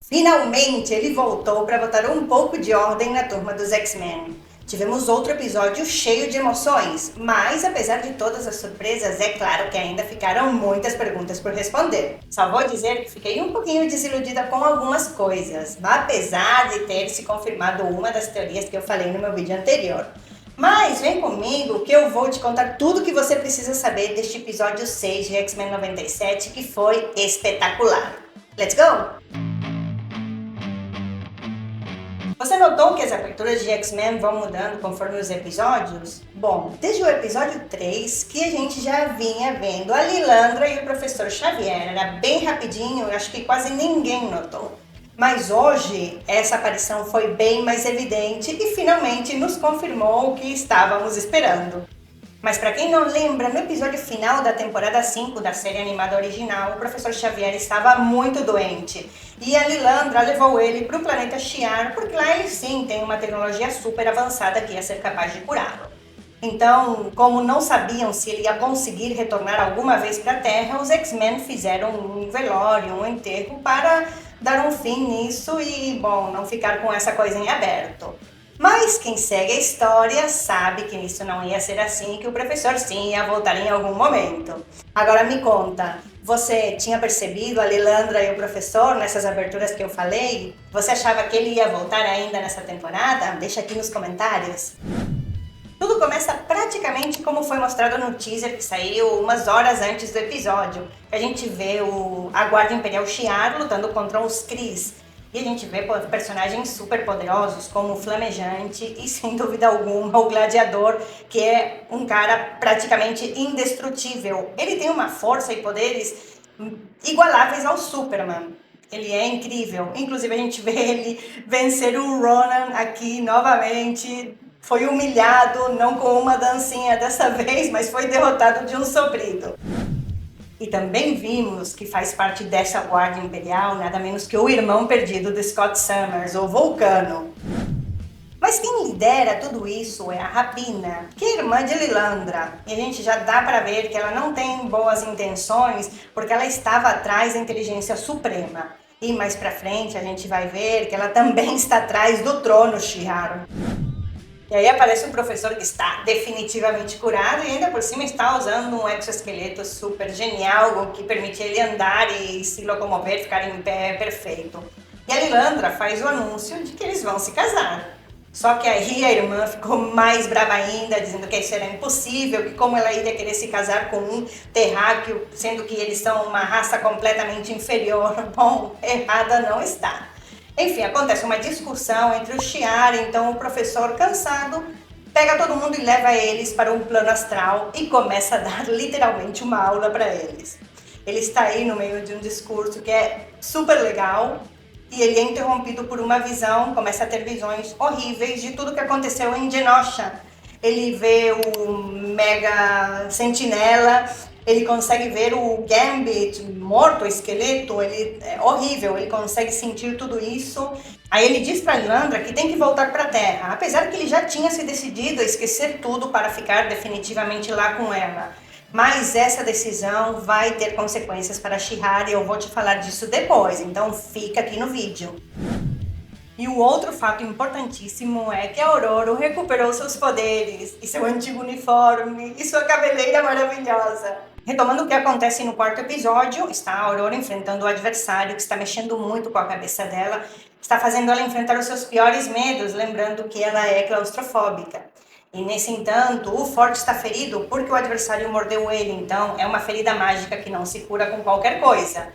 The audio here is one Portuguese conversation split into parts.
Finalmente ele voltou para botar um pouco de ordem na turma dos X-Men. Tivemos outro episódio cheio de emoções, mas apesar de todas as surpresas, é claro que ainda ficaram muitas perguntas por responder. Só vou dizer que fiquei um pouquinho desiludida com algumas coisas, apesar de ter se confirmado uma das teorias que eu falei no meu vídeo anterior. Mas vem comigo que eu vou te contar tudo o que você precisa saber deste episódio 6 de X-Men 97, que foi espetacular. Let's go! Você notou que as aberturas de X-Men vão mudando conforme os episódios? Bom, desde o episódio 3 que a gente já vinha vendo a Lilandra e o Professor Xavier. Era bem rapidinho, acho que quase ninguém notou. Mas hoje essa aparição foi bem mais evidente e finalmente nos confirmou o que estávamos esperando. Mas para quem não lembra, no episódio final da temporada 5 da série animada original, o Professor Xavier estava muito doente e a Lilandra levou ele para o planeta Shi'ar, porque lá ele sim tem uma tecnologia super avançada que ia ser capaz de curá-lo. Então, como não sabiam se ele ia conseguir retornar alguma vez para a Terra, os X-Men fizeram um velório, um enterro para dar um fim nisso e, bom, não ficar com essa coisa em aberto. Mas quem segue a história sabe que isso não ia ser assim e que o professor sim ia voltar em algum momento. Agora me conta, você tinha percebido a Lilandra e o professor nessas aberturas que eu falei? Você achava que ele ia voltar ainda nessa temporada? Deixa aqui nos comentários. Tudo começa praticamente como foi mostrado no teaser que saiu umas horas antes do episódio. A gente vê a Guarda Imperial Shi'ar lutando contra os Kree. E a gente vê personagens super poderosos como o Flamejante e, sem dúvida alguma, o Gladiador, que é um cara praticamente indestrutível. Ele tem uma força e poderes igualáveis ao Superman. Ele é incrível. Inclusive, a gente vê ele vencer o Ronan aqui novamente. Foi humilhado, não com uma dancinha dessa vez, mas foi derrotado de um sobrito. E também vimos que faz parte dessa Guarda Imperial nada menos que o irmão perdido de Scott Summers, o Vulcano. Mas quem lidera tudo isso é a Rapina, que é irmã de Lilandra. E a gente já dá para ver que ela não tem boas intenções, porque ela estava atrás da Inteligência Suprema. E mais pra frente a gente vai ver que ela também está atrás do trono Shi'ar. E aí aparece um professor que está definitivamente curado e ainda por cima está usando um exoesqueleto super genial que permite ele andar e se locomover, ficar em pé perfeito. E a Lilandra faz o anúncio de que eles vão se casar. Só que aí a irmã ficou mais brava ainda, dizendo que isso era impossível, que como ela iria querer se casar com um terráqueo, sendo que eles são uma raça completamente inferior. Bom, errada não está. Enfim, acontece uma discussão entre o Shi'ar, então o professor, cansado, pega todo mundo e leva eles para um plano astral e começa a dar literalmente uma aula para eles. Ele está aí no meio de um discurso que é super legal e ele é interrompido por uma visão, começa a ter visões horríveis de tudo que aconteceu em Genosha. Ele vê o Mega Sentinela, ele consegue ver o Gambit morto, o esqueleto, ele é horrível, ele consegue sentir tudo isso. Aí ele diz para Lilandra que tem que voltar para a Terra, apesar que ele já tinha se decidido a esquecer tudo para ficar definitivamente lá com ela. Mas essa decisão vai ter consequências para Shi'ar e eu vou te falar disso depois, então fica aqui no vídeo. E o outro fato importantíssimo é que a Ororo recuperou seus poderes, e seu antigo uniforme, e sua cabeleira maravilhosa. Retomando o que acontece no quarto episódio, está a Aurora enfrentando o adversário que está mexendo muito com a cabeça dela, está fazendo ela enfrentar os seus piores medos, lembrando que ela é claustrofóbica. E nesse entanto, o Forte está ferido porque o adversário mordeu ele, então é uma ferida mágica que não se cura com qualquer coisa.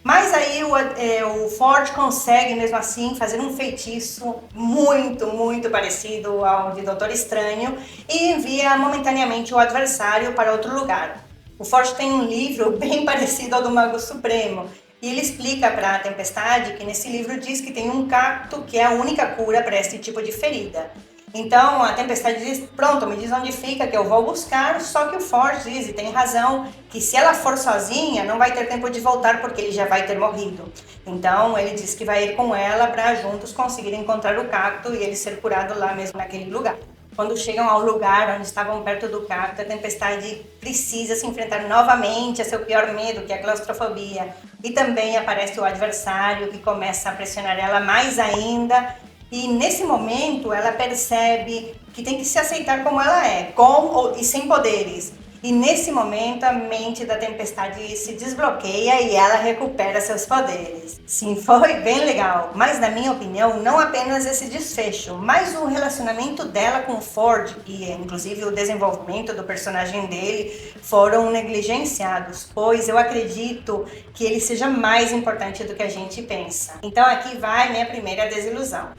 Mas aí o Forte consegue mesmo assim fazer um feitiço muito parecido ao de Doutor Estranho e envia momentaneamente o adversário para outro lugar. O Forte tem um livro bem parecido ao do Mago Supremo e ele explica para a Tempestade que nesse livro diz que tem um cacto que é a única cura para esse tipo de ferida. Então a Tempestade diz, pronto, me diz onde fica que eu vou buscar, só que o Forte diz, e tem razão, que se ela for sozinha não vai ter tempo de voltar porque ele já vai ter morrido. Então ele diz que vai ir com ela para juntos conseguir encontrar o cacto e ele ser curado lá mesmo naquele lugar. Quando chegam ao lugar onde estavam perto do quarto, a Tempestade precisa se enfrentar novamente a seu pior medo, que é a claustrofobia. E também aparece o adversário, que começa a pressionar ela mais ainda. E nesse momento ela percebe que tem que se aceitar como ela é, com e sem poderes. E nesse momento a mente da Tempestade se desbloqueia e ela recupera seus poderes. Sim, foi bem legal, mas na minha opinião não apenas esse desfecho, mas o relacionamento dela com o Ford e inclusive o desenvolvimento do personagem dele foram negligenciados, pois eu acredito que ele seja mais importante do que a gente pensa. Então aqui vai minha primeira desilusão.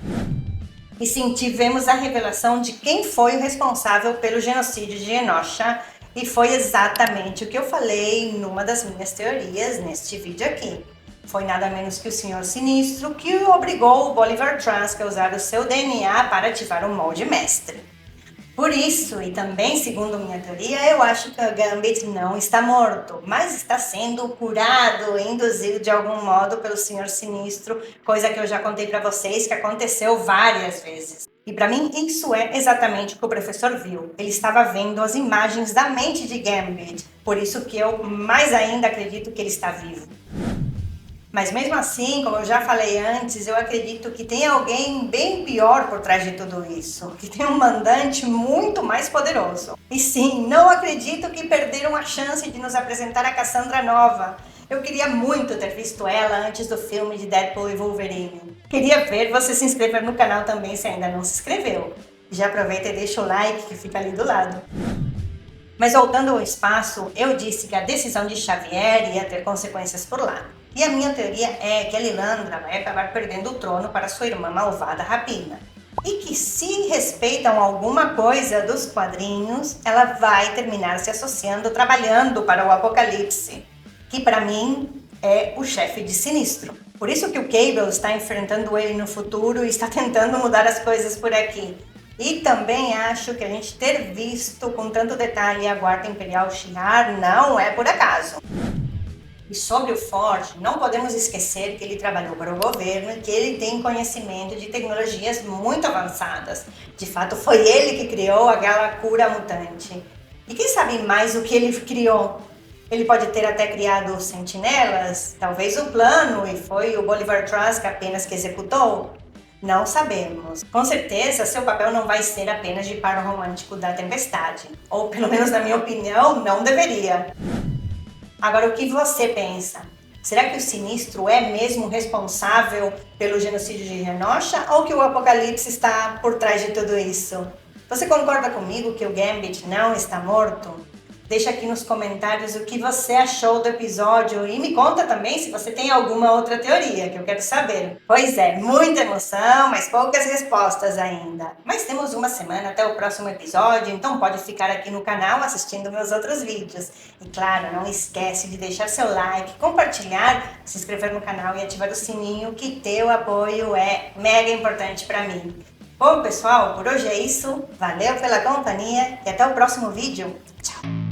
E sim, tivemos a revelação de quem foi o responsável pelo genocídio de Genosha. E foi exatamente o que eu falei numa das minhas teorias neste vídeo aqui. Foi nada menos que o Senhor Sinistro que obrigou o Bolivar Trask a usar o seu DNA para ativar o molde mestre. Por isso, e também segundo minha teoria, eu acho que o Gambit não está morto, mas está sendo curado, induzido de algum modo pelo Senhor Sinistro, coisa que eu já contei para vocês que aconteceu várias vezes. E para mim isso é exatamente o que o professor viu. Ele estava vendo as imagens da mente de Gambit, por isso que eu mais ainda acredito que ele está vivo. Mas mesmo assim, como eu já falei antes, eu acredito que tem alguém bem pior por trás de tudo isso, que tem um mandante muito mais poderoso. E sim, não acredito que perderam a chance de nos apresentar a Cassandra nova. Eu queria muito ter visto ela antes do filme de Deadpool e Wolverine. Queria ver você se inscrever no canal também se ainda não se inscreveu. Já aproveita e deixa o like que fica ali do lado. Mas voltando ao espaço, eu disse que a decisão de Xavier ia ter consequências por lá. E a minha teoria é que a Lilandra vai acabar perdendo o trono para sua irmã malvada Rapina. E que se respeitam alguma coisa dos quadrinhos, ela vai terminar se associando, trabalhando para o Apocalipse, que para mim é o chefe de Sinistro. Por isso que o Cable está enfrentando ele no futuro e está tentando mudar as coisas por aqui. E também acho que a gente ter visto com tanto detalhe a Guarda Imperial Shi'ar não é por acaso. E sobre o Ford, não podemos esquecer que ele trabalhou para o governo e que ele tem conhecimento de tecnologias muito avançadas. De fato, foi ele que criou aquela cura mutante. E quem sabe mais o que ele criou? Ele pode ter até criado sentinelas, talvez o plano, e foi o Bolivar Trask apenas que executou? Não sabemos. Com certeza, seu papel não vai ser apenas de par romântico da Tempestade. Ou, pelo menos na minha opinião, não deveria. Agora, o que você pensa? Será que o Sinistro é mesmo responsável pelo genocídio de Genosha ou que o Apocalipse está por trás de tudo isso? Você concorda comigo que o Gambit não está morto? Deixa aqui nos comentários o que você achou do episódio e me conta também se você tem alguma outra teoria, que eu quero saber. Pois é, muita emoção, mas poucas respostas ainda. Mas temos uma semana até o próximo episódio, então pode ficar aqui no canal assistindo meus outros vídeos. E claro, não esquece de deixar seu like, compartilhar, se inscrever no canal e ativar o sininho, que teu apoio é mega importante para mim. Bom pessoal, por hoje é isso. Valeu pela companhia e até o próximo vídeo. Tchau!